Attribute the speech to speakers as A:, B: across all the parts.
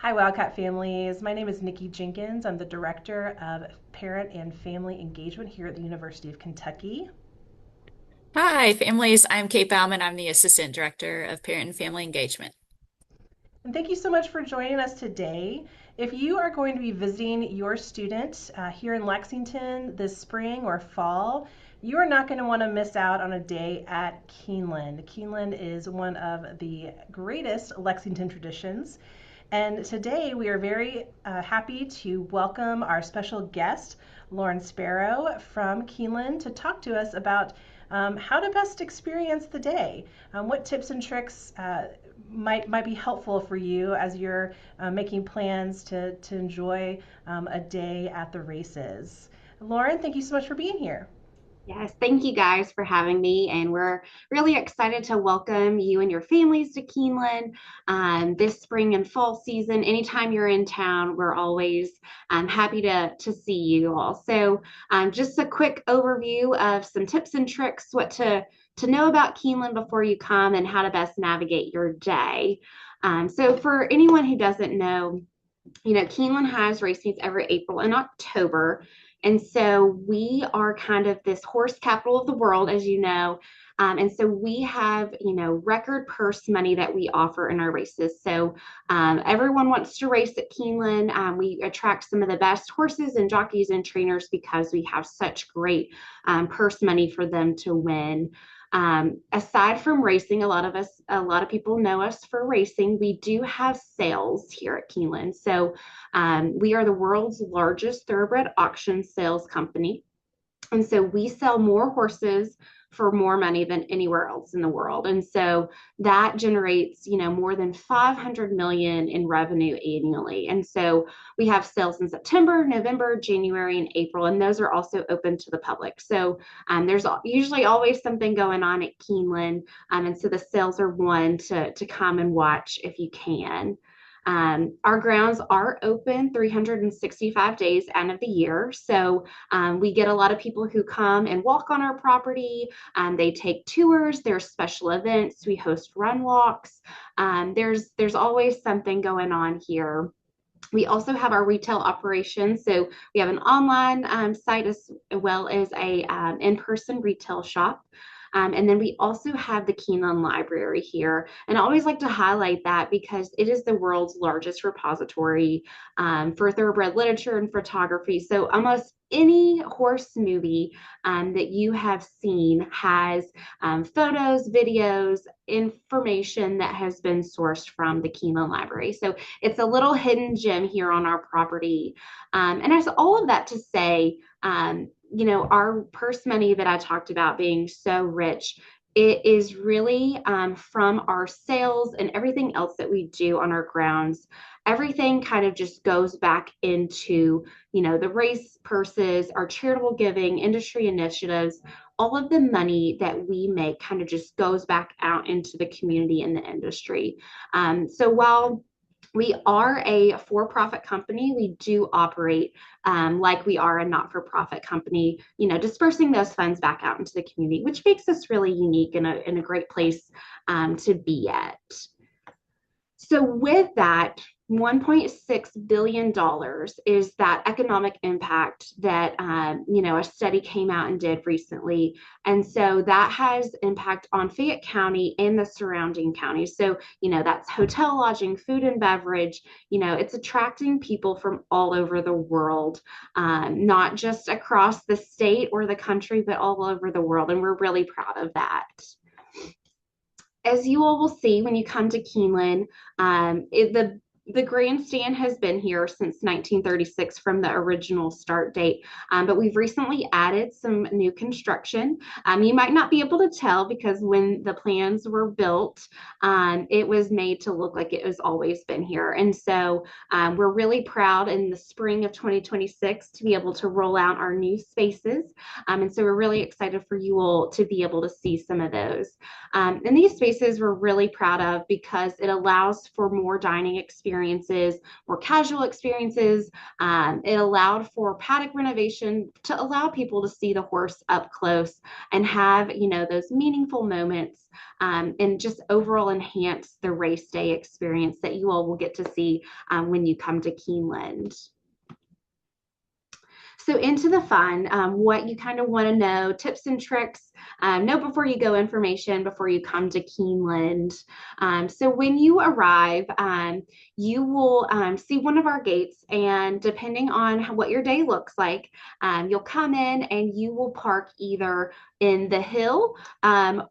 A: Hi, Wildcat families. My name is Nikki Jenkins. I'm the Director of Parent and Family Engagement here at the University of Kentucky.
B: Hi, families. I'm Kate Bauman. I'm the Assistant Director of Parent and Family Engagement.
A: And thank you so much for joining us today. If you are going to be visiting your student here in Lexington this spring or fall, you are not going to want to miss out on a day at Keeneland. Keeneland is one of the greatest Lexington traditions. And today we are very happy to welcome our special guest, Lauren Sparrow from Keeneland, to talk to us about how to best experience the day. What tips and tricks might be helpful for you as you're making plans to enjoy a day at the races. Lauren, thank you so much for being here.
C: Yes, thank you guys for having me. And we're really excited to welcome you and your families to Keeneland this spring and fall season. Anytime you're in town, we're always happy to see you all. So, just a quick overview of some tips and tricks, what to know about Keeneland before you come and how to best navigate your day. So, for anyone who doesn't know, Keeneland has race meets every April and October. And so we are kind of this horse capital of the world, as you know. And so we have, record purse money that we offer in our races. So everyone wants to race at Keeneland. We attract some of the best horses and jockeys and trainers because we have such great purse money for them to win. Aside from racing, a lot of people know us for racing. We do have sales here at Keeneland. So we are the world's largest thoroughbred auction sales company. And so we sell more horses for more money than anywhere else in the world. And so that generates, more than 500 million in revenue annually. And so we have sales in September, November, January, and April, and those are also open to the public. So there's usually always something going on at Keeneland. And so the sales are one to come and watch if you can. Our grounds are open 365 days out of the year. So we get a lot of people who come and walk on our property. They take tours. There's special events. We host run walks. There's always something going on here. We also have our retail operations. So we have an online site as well as a in-person retail shop. And then we also have the Keeneland Library here. And I always like to highlight that because it is the world's largest repository for thoroughbred literature and photography. So almost any horse movie that you have seen has photos, videos, information that has been sourced from the Keeneland Library. So it's a little hidden gem here on our property. And there's all of that to say, our purse money that I talked about being so rich, it is really from our sales and everything else that we do on our grounds. Everything kind of just goes back into, the race purses, our charitable giving, industry initiatives. All of the money that we make kind of just goes back out into the community and the industry. So while we are a for-profit company, we do operate like we are a not-for-profit company, dispersing those funds back out into the community, which makes us really unique and a great place to be at. So with that, $1.6 billion is that economic impact that, a study came out and did recently. And so that has impact on Fayette County and the surrounding counties. So, that's hotel lodging, food and beverage, it's attracting people from all over the world, not just across the state or the country, but all over the world. And we're really proud of that. As you all will see when you come to Keeneland, the grandstand has been here since 1936 from the original start date, but we've recently added some new construction. You might not be able to tell because when the plans were built, it was made to look like it has always been here. And so we're really proud in the spring of 2026 to be able to roll out our new spaces. And so we're really excited for you all to be able to see some of those. And these spaces we're really proud of because it allows for more dining experience experiences, more casual experiences. It allowed for paddock renovation to allow people to see the horse up close and have, those meaningful moments, and just overall enhance the race day experience that you all will get to see when you come to Keeneland. So into the fun, what you kind of want to know, tips and tricks, know before you go, information before you come to Keeneland. So when you arrive, you will see one of our gates, and depending on what your day looks like, you'll come in and you will park either in the hill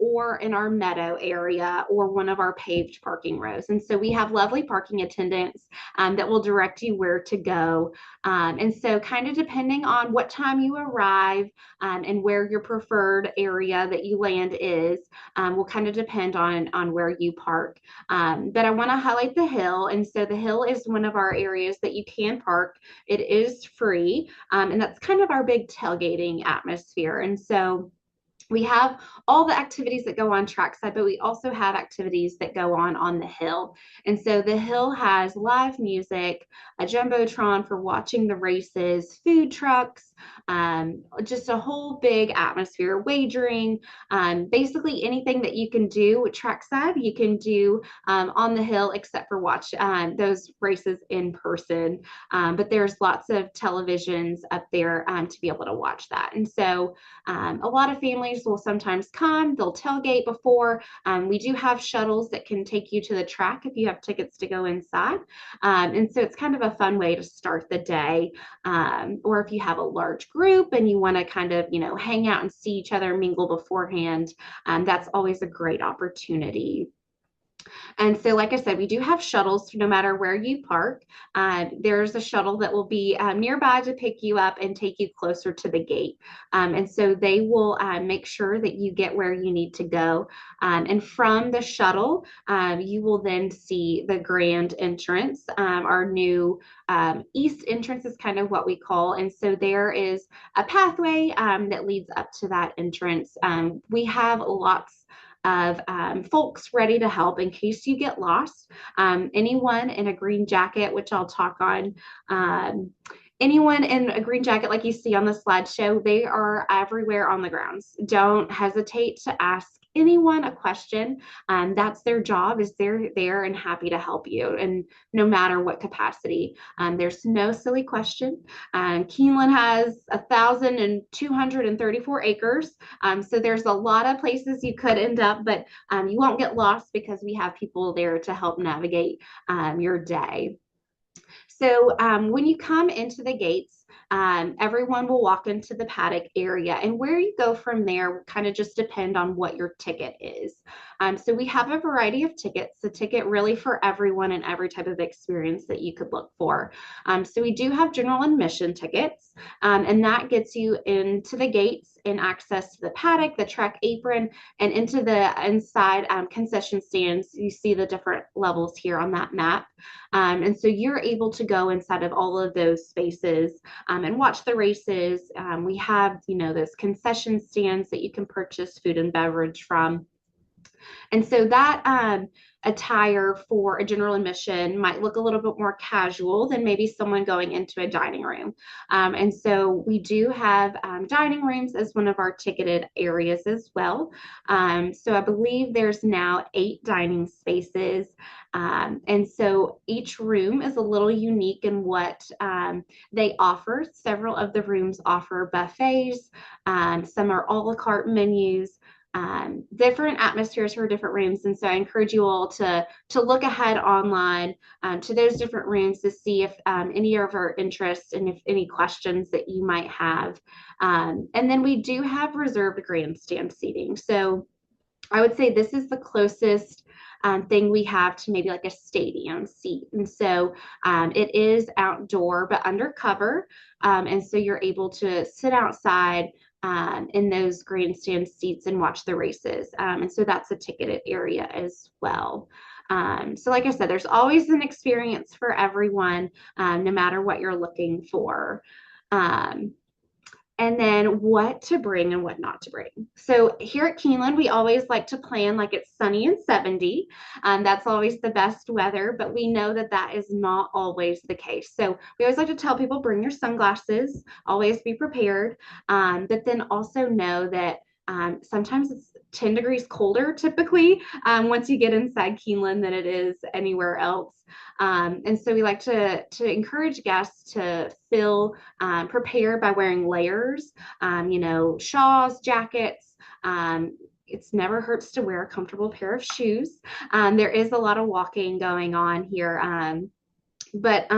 C: or in our meadow area or one of our paved parking rows. And so we have lovely parking attendants that will direct you where to go. And so kind of depending on what time you arrive and where your preferred area that you land is, will kind of depend on where you park. But I want to highlight the hill. And so the hill is one of our areas that you can park. It is free. And that's kind of our big tailgating atmosphere. And so we have all the activities that go on trackside, but we also have activities that go on the hill. And so the hill has live music, a jumbotron for watching the races, food trucks, just a whole big atmosphere, wagering, basically anything that you can do with trackside, you can do on the hill, except for watch those races in person. But there's lots of televisions up there to be able to watch that. And so a lot of families will sometimes come, they'll tailgate before. We do have shuttles that can take you to the track if you have tickets to go inside. And so it's kind of a fun way to start the day. Or if you have a large group and you want to kind of, hang out and see each other mingle beforehand, that's always a great opportunity. And so, like I said, we do have shuttles no matter where you park. There's a shuttle that will be nearby to pick you up and take you closer to the gate. And so they will make sure that you get where you need to go. And from the shuttle, you will then see the grand entrance. Our new east entrance is kind of what we call. And so there is a pathway that leads up to that entrance. We have lots of folks ready to help in case you get lost. Anyone in a green jacket, which I'll talk on, anyone in a green jacket like you see on the slideshow, they are everywhere on the grounds. Don't hesitate to ask anyone a question. That's their job, is they're there and happy to help you, and no matter what capacity. There's no silly question. Keeneland has 1,234 acres, so there's a lot of places you could end up, but you won't get lost because we have people there to help navigate your day. So when you come into the gates, everyone will walk into the paddock area, and where you go from there will kind of just depend on what your ticket is. So we have a variety of tickets, a ticket really for everyone and every type of experience that you could look for. So we do have general admission tickets, and that gets you into the gates and access to the paddock, the track apron, and into the inside concession stands. You see the different levels here on that map. And so you're able to go inside of all of those spaces and watch the races. We have, those concession stands that you can purchase food and beverage from. And so that attire for a general admission might look a little bit more casual than maybe someone going into a dining room. And so we do have dining rooms as one of our ticketed areas as well. So I believe there's now 8 dining spaces. And so each room is a little unique in what they offer. Several of the rooms offer buffets. Some are a la carte menus. Different atmospheres for different rooms. And so I encourage you all to look ahead online to those different rooms to see if any of our interests and if any questions that you might have. And then we do have reserved grandstand seating. So I would say this is the closest thing we have to maybe like a stadium seat. And so it is outdoor, but undercover. And so you're able to sit outside in those grandstand seats and watch the races. And so that's a ticketed area as well. So like I said, there's always an experience for everyone, no matter what you're looking for. and then what to bring and what not to bring. So here at Keeneland, we always like to plan like it's sunny and 70. That's always the best weather, but we know that that is not always the case. So we always like to tell people bring your sunglasses, always be prepared, but then also know that sometimes it's 10 degrees colder typically once you get inside Keeneland than it is anywhere else. And so we like to encourage guests to feel prepared by wearing layers, shawls, jackets. It's never hurts to wear a comfortable pair of shoes. There is a lot of walking going on here, but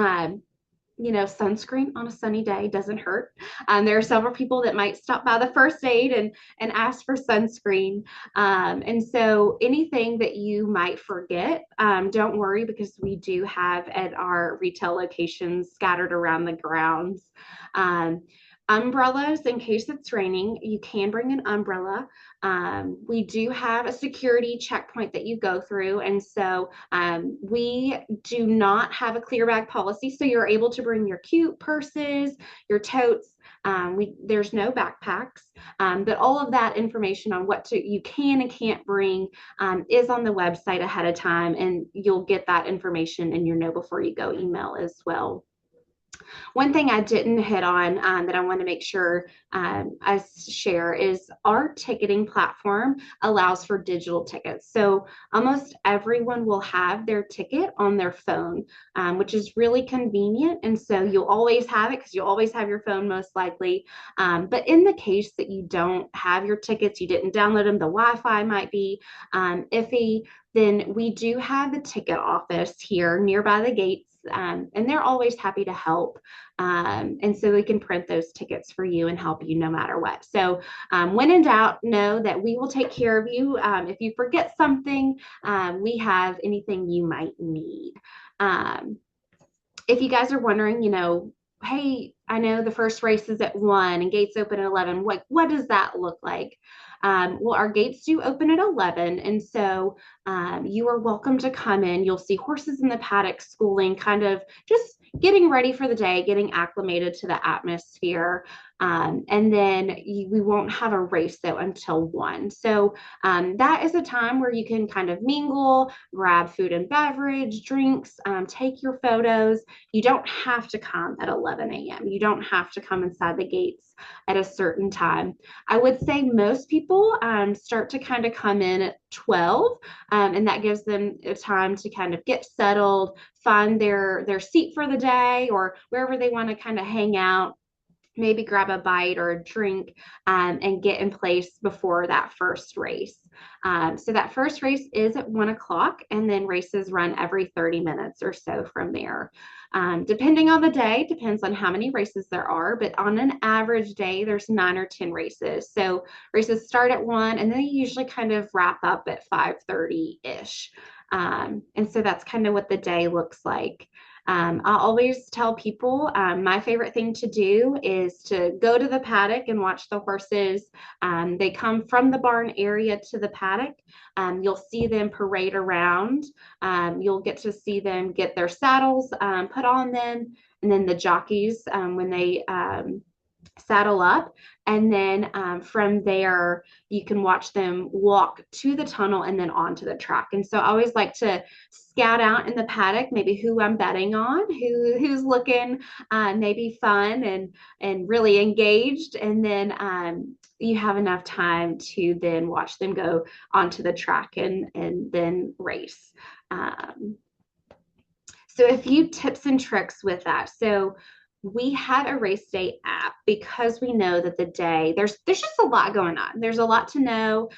C: sunscreen on a sunny day doesn't hurt. There are several people that might stop by the first aid and ask for sunscreen. And so anything that you might forget, don't worry because we do have at our retail locations scattered around the grounds. Umbrellas in case it's raining. You can bring an umbrella. We do have a security checkpoint that you go through, and so we do not have a clear bag policy, so you're able to bring your cute purses, your totes. There's no backpacks, but all of that information on what you can and can't bring is on the website ahead of time, and you'll get that information in your know before you go email as well. One thing I didn't hit on that I want to make sure I share is our ticketing platform allows for digital tickets. So almost everyone will have their ticket on their phone, which is really convenient. And so you'll always have it because you'll always have your phone most likely. But in the case that you don't have your tickets, you didn't download them, the Wi-Fi might be iffy, then we do have the ticket office here nearby the gates. And they're always happy to help. And so we can print those tickets for you and help you no matter what. So when in doubt, know that we will take care of you. If you forget something, we have anything you might need. If you guys are wondering, hey, I know the first race is at 1 and gates open at 11. What does that look like? Well, our gates do open at 11, and so you are welcome to come in. You'll see horses in the paddock schooling, kind of just getting ready for the day, getting acclimated to the atmosphere. And then we won't have a race though until 1. So that is a time where you can kind of mingle, grab food and beverage, drinks, take your photos. You don't have to come at 11 a.m. You don't have to come inside the gates at a certain time. I would say most people start to kind of come in at 12, and that gives them time to kind of get settled, find their seat for the day or wherever they want to kind of hang out, maybe grab a bite or a drink, and get in place before that first race. So that first race is at 1 o'clock, and then races run every 30 minutes or so from there. Depending on the day, depends on how many races there are, but on an average day, there's 9 or 10 races. So races start at 1, and then they usually kind of wrap up at 5:30-ish. And so that's kind of what the day looks like. I always tell people my favorite thing to do is to go to the paddock and watch the horses. They come from the barn area to the paddock. You'll see them parade around. You'll get to see them get their saddles put on them, and then the jockeys when they saddle up. And then from there, you can watch them walk to the tunnel and then onto the track. And so I always like to scout out in the paddock, maybe who I'm betting on, who's looking maybe fun and really engaged. And then you have enough time to then watch them go onto the track and then race. So a few tips and tricks with that. So we have a race day app because we know that the day there's just a lot going on. There's a lot to know.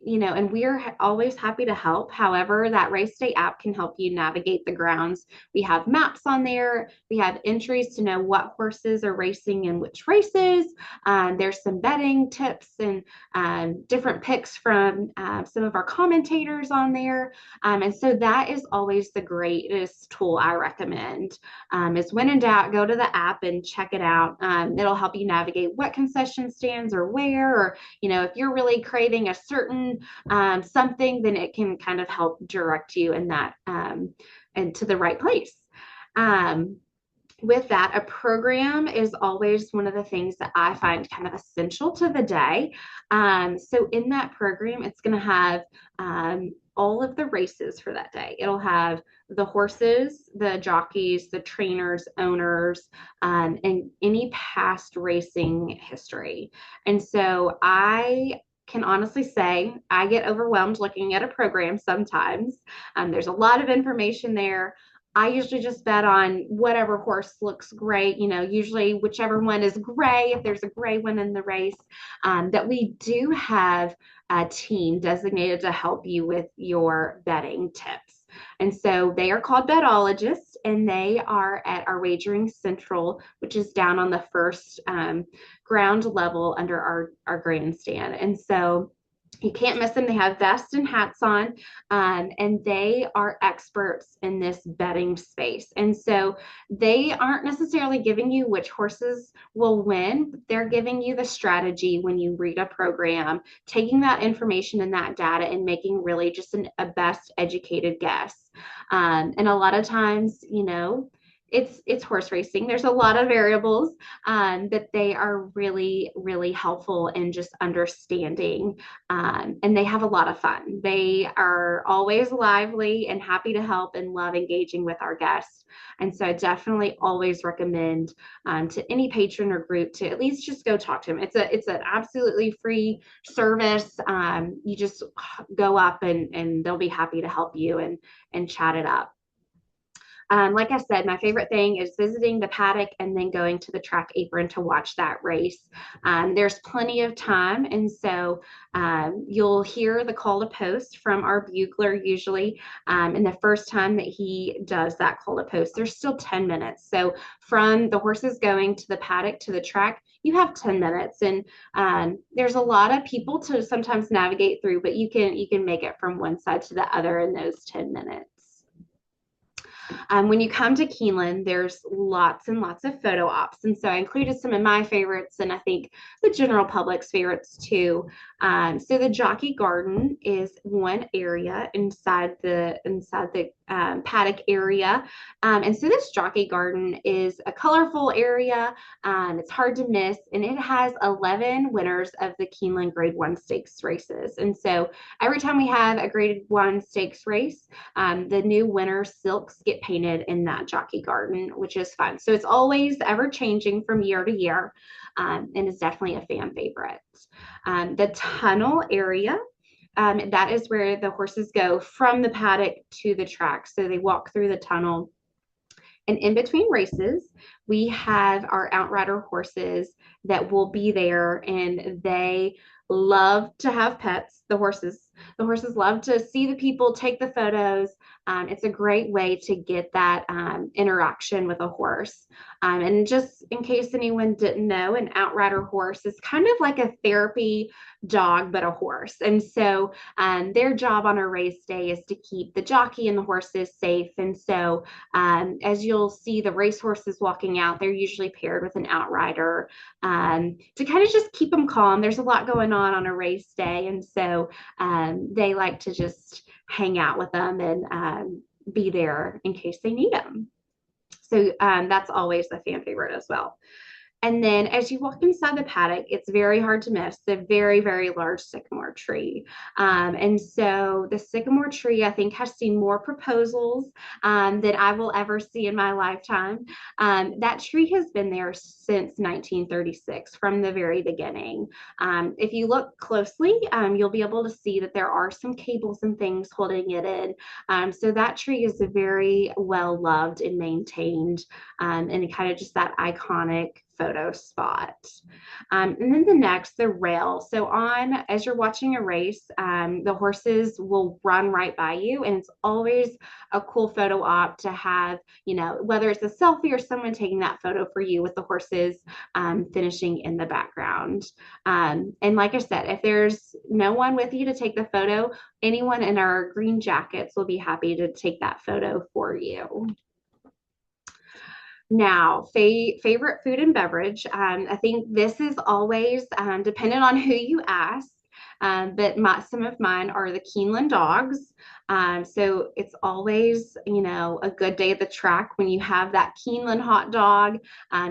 C: And we're always happy to help. However, that race day app can help you navigate the grounds. We have maps on there. We have entries to know what horses are racing in which races. There's some betting tips and different picks from some of our commentators on there. And so that is always the greatest tool I recommend. Is when in doubt, go to the app and check it out. It'll help you navigate what concession stands are where, or if you're really craving a certain something, then it can kind of help direct you in that and to the right place. with that, a program is always one of the things that I find kind of essential to the day. So in that program, it's going to have all of the races for that day. It'll have the horses, the jockeys, the trainers, owners, and any past racing history. And so I can honestly say I get overwhelmed looking at a program sometimes. There's a lot of information there. I usually just bet on whatever horse looks great, usually whichever one is gray, if there's a gray one in the race, that we do have a team designated to help you with your betting tips. And so they are called betologists, and they are at our Wagering Central, which is down on the first ground level under our grandstand. And so you can't miss them. They have vests and hats on, and they are experts in this betting space. And so they aren't necessarily giving you which horses will win. They're giving you the strategy when you read a program, taking that information and that data and making really just a best educated guess. And a lot of times, it's horse racing. There's a lot of variables that they are really, really helpful in just understanding. And they have a lot of fun. They are always lively and happy to help and love engaging with our guests. And so I definitely always recommend to any patron or group to at least just go talk to them. It's an absolutely free service. You just go up and they'll be happy to help you and chat it up. Like I said, my favorite thing is visiting the paddock and then going to the track apron to watch that race. There's plenty of time, and so you'll hear the call to post from our bugler usually. And the first time that he does that call to post, there's still 10 minutes. So from the horses going to the paddock to the track, you have 10 minutes, and there's a lot of people to sometimes navigate through, but you can make it from one side to the other in those 10 minutes. When you come to Keeneland, there's lots and lots of photo ops. And so I included some of my favorites and I think the general public's favorites too. So the Jockey Garden is one area inside the paddock area. And so this Jockey Garden is a colorful area. It's hard to miss, and it has 11 winners of the Keeneland Grade 1 Stakes races. And so every time we have a Grade 1 Stakes race, the new winner silks get painted in that Jockey Garden, which is fun. So it's always ever changing from year to year, and is definitely a fan favorite. The tunnel area, that is where the horses go from the paddock to the track. So they walk through the tunnel. And in between races, we have our outrider horses that will be there, and they love to have pets. The horses love to see the people, take the photos. It's a great way to get that interaction with a horse. And just in case anyone didn't know, an outrider horse is kind of like a therapy dog, but a horse. And so their job on a race day is to keep the jockey and the horses safe. And so as you'll see the race horses walking out, they're usually paired with an outrider to kind of just keep them calm. There's a lot going on a race day. And so they like to just hang out with them and be there in case they need them. So that's always a fan favorite as well. And then as you walk inside the paddock, it's very hard to miss the very, very large sycamore tree. And so the sycamore tree, I think, has seen more proposals than I will ever see in my lifetime. That tree has been there since 1936, from the very beginning. If you look closely, you'll be able to see that there are some cables and things holding it in. So that tree is very well loved and maintained, and kind of just that iconic photo spot. And then the rail. So as you're watching a race, the horses will run right by you, and it's always a cool photo op to have, whether it's a selfie or someone taking that photo for you with the horses finishing in the background. And like I said, if there's no one with you to take the photo, anyone in our green jackets will be happy to take that photo for you. Now, favorite food and beverage. I think this is always dependent on who you ask. But some of mine are the Keeneland dogs. So it's always, a good day at the track when you have that Keeneland hot dog.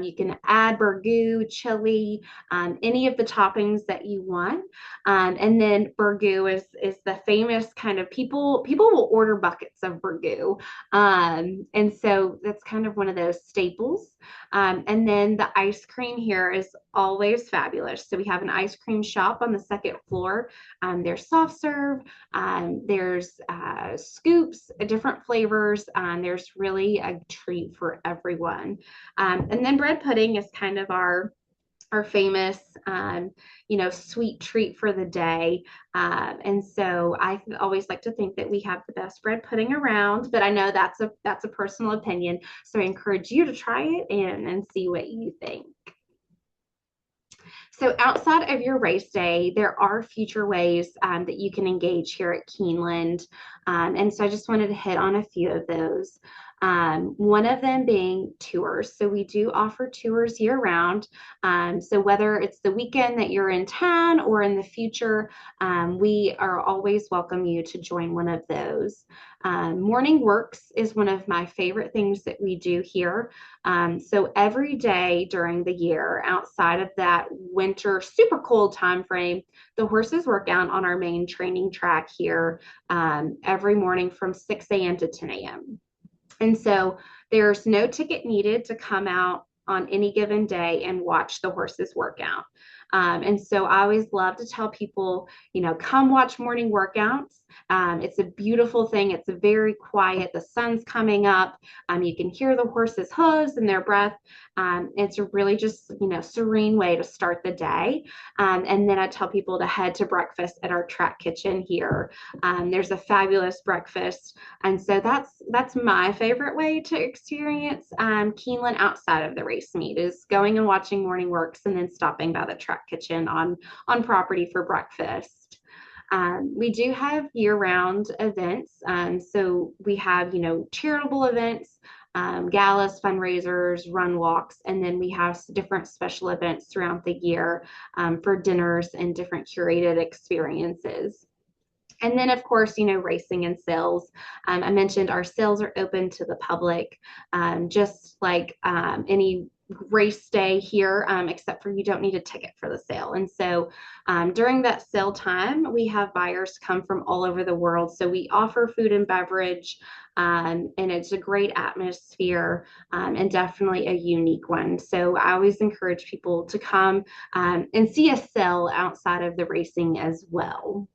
C: You can add burgoo, chili, any of the toppings that you want. And then burgoo is the famous kind of people will order buckets of burgoo. And so that's kind of one of those staples. And then the ice cream here is always fabulous. So we have an ice cream shop on the second floor. There's soft serve, there's scoops, different flavors. There's really a treat for everyone. And then bread pudding is kind of our famous, sweet treat for the day. And so I always like to think that we have the best bread pudding around, but I know that's a personal opinion. So I encourage you to try it and see what you think. So outside of your race day, there are future ways that you can engage here at Keeneland. And so I just wanted to hit on a few of those. One of them being tours. So we do offer tours year round. So whether it's the weekend that you're in town or in the future, we are always welcome you to join one of those. Morning works is one of my favorite things that we do here. So every day during the year, outside of that winter super cold time frame, the horses work out on our main training track here every morning from 6 a.m. to 10 a.m. And so there's no ticket needed to come out on any given day and watch the horses work out. And so I always love to tell people, come watch morning workouts. It's a beautiful thing. It's very quiet. The sun's coming up. You can hear the horses' hooves and their breath. It's a really just, serene way to start the day. And then I tell people to head to breakfast at our track kitchen here. There's a fabulous breakfast. And so that's my favorite way to experience Keeneland outside of the race meet is going and watching morning works and then stopping by the track kitchen on property for breakfast. We do have year-round events. So we have, charitable events, galas, fundraisers, run walks, and then we have different special events throughout the year for dinners and different curated experiences. And then, of course, racing and sales. I mentioned our sales are open to the public, just like any race day here, except for you don't need a ticket for the sale. And so during that sale time, we have buyers come from all over the world. So we offer food and beverage, and it's a great atmosphere and definitely a unique one. So I always encourage people to come and see a sale outside of the racing as well.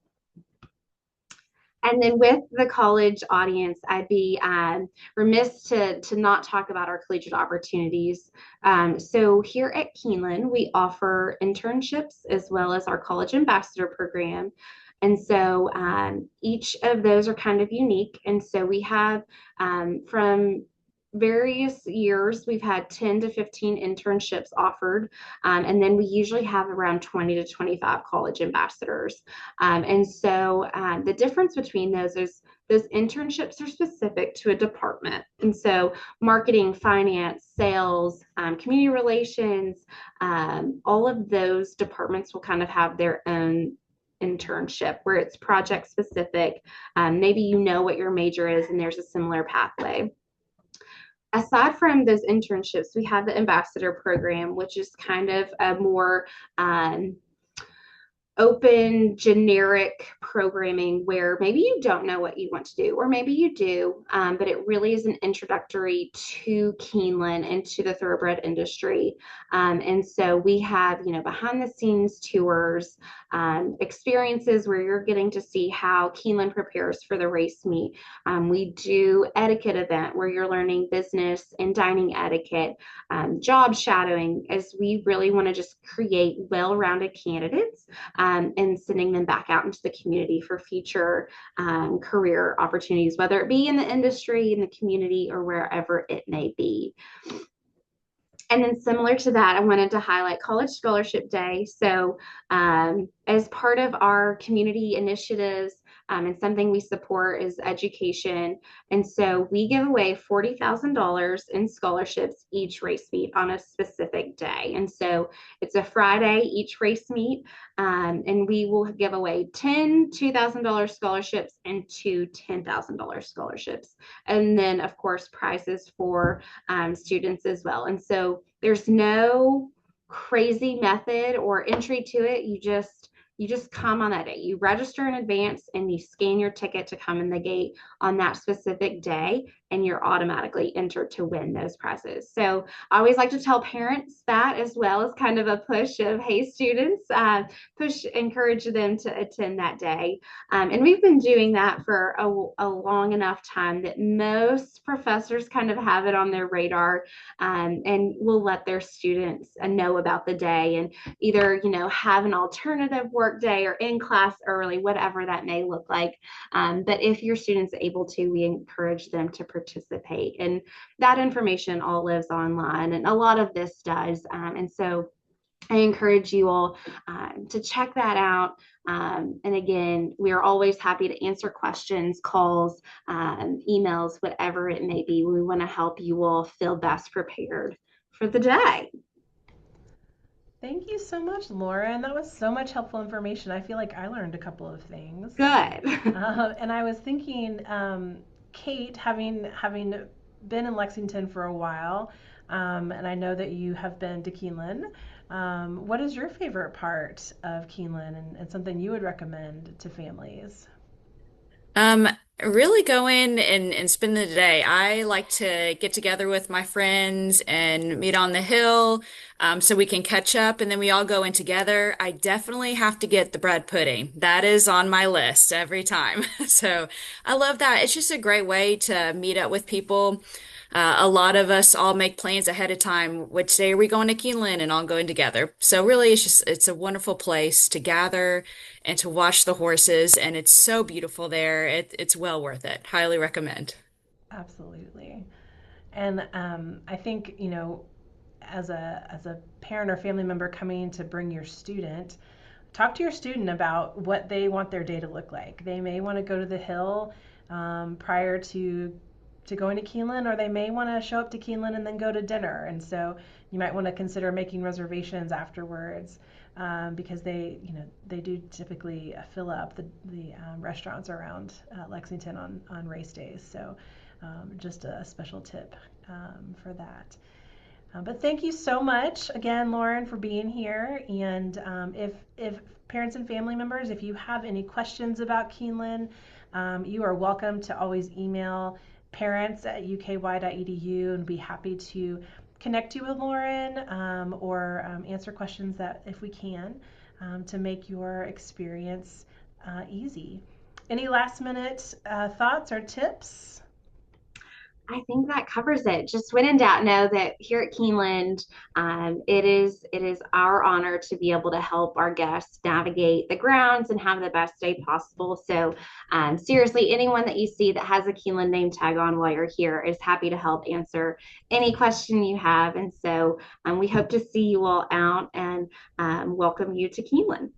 C: And then with the college audience, I'd be remiss to not talk about our collegiate opportunities. So here at Keeneland, we offer internships as well as our college ambassador program. And so each of those are kind of unique. And so we have from various years, we've had 10 to 15 internships offered. And then we usually have around 20 to 25 college ambassadors. And so the difference between those is those internships are specific to a department. And so marketing, finance, sales, community relations, all of those departments will kind of have their own internship where it's project specific. Maybe you know what your major is and there's a similar pathway. Aside from those internships, we have the ambassador program, which is kind of a more open, generic programming where maybe you don't know what you want to do, or maybe you do, but it really is an introductory to Keeneland and to the thoroughbred industry. And so we have, behind the scenes tours, experiences where you're getting to see how Keeneland prepares for the race meet. We do etiquette event where you're learning business and dining etiquette, job shadowing, as we really want to just create well-rounded candidates and sending them back out into the community for future career opportunities, whether it be in the industry, in the community, or wherever it may be. And then similar to that, I wanted to highlight College Scholarship Day. So as part of our community initiatives, and something we support is education. And so we give away $40,000 in scholarships each race meet on a specific day. And so it's a Friday each race meet, and we will give away 10 $2,000 scholarships and two $10,000 scholarships. And then, of course, prizes for students as well. And so there's no crazy method or entry to it. You just come on that day. You register in advance and you scan your ticket to come in the gate on that specific day, and you're automatically entered to win those prizes. So I always like to tell parents that as well as kind of a push of, hey, students, encourage them to attend that day. And we've been doing that for a long enough time that most professors kind of have it on their radar, and will let their students know about the day and either, have an alternative work day or in class early, whatever that may look like. But if your students are able to, we encourage them to participate. And that information all lives online, and a lot of this does. And so I encourage you all to check that out. And again, we are always happy to answer questions, calls, emails, whatever it may be. We want to help you all feel best prepared for the day.
A: Thank you so much, Lauren. That was so much helpful information. I feel like I learned a couple of things.
C: Good.
A: And I was thinking, Kate, having been in Lexington for a while, and I know that you have been to Keeneland. What is your favorite part of Keeneland, and something you would recommend to families?
B: Um, really go in and spend the day. I like to get together with my friends and meet on the hill, so we can catch up and then we all go in together. I definitely have to get the bread pudding. That is on my list every time. So I love that. It's just a great way to meet up with people. A lot of us all make plans ahead of time. Which day are we going to Keeneland and all going together? So really, it's a wonderful place to gather and to watch the horses, and it's so beautiful there. It's well worth it. Highly recommend.
A: Absolutely. And I think, as a parent or family member coming to bring your student, talk to your student about what they want their day to look like. They may want to go to the hill prior to going to Keeneland, or they may want to show up to Keeneland and then go to dinner. And so you might want to consider making reservations afterwards, because they do typically fill up the restaurants around Lexington on race days. So just a special tip for that. But thank you so much again, Lauren, for being here. And if parents and family members, if you have any questions about Keeneland, you are welcome to always email parents@uky.edu, and be happy to connect you with Lauren, or answer questions that if we can, to make your experience easy. Any last minute thoughts or tips?
C: I think that covers it. Just when in doubt, know that here at Keeneland, it is our honor to be able to help our guests navigate the grounds and have the best day possible. So, seriously, anyone that you see that has a Keeneland name tag on while you're here is happy to help answer any question you have. And so, we hope to see you all out and welcome you to Keeneland.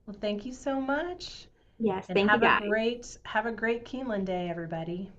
A: Well, thank you so much,
C: Yes,
A: and
C: thank you
A: have a
C: guys.
A: great Keeneland day, everybody.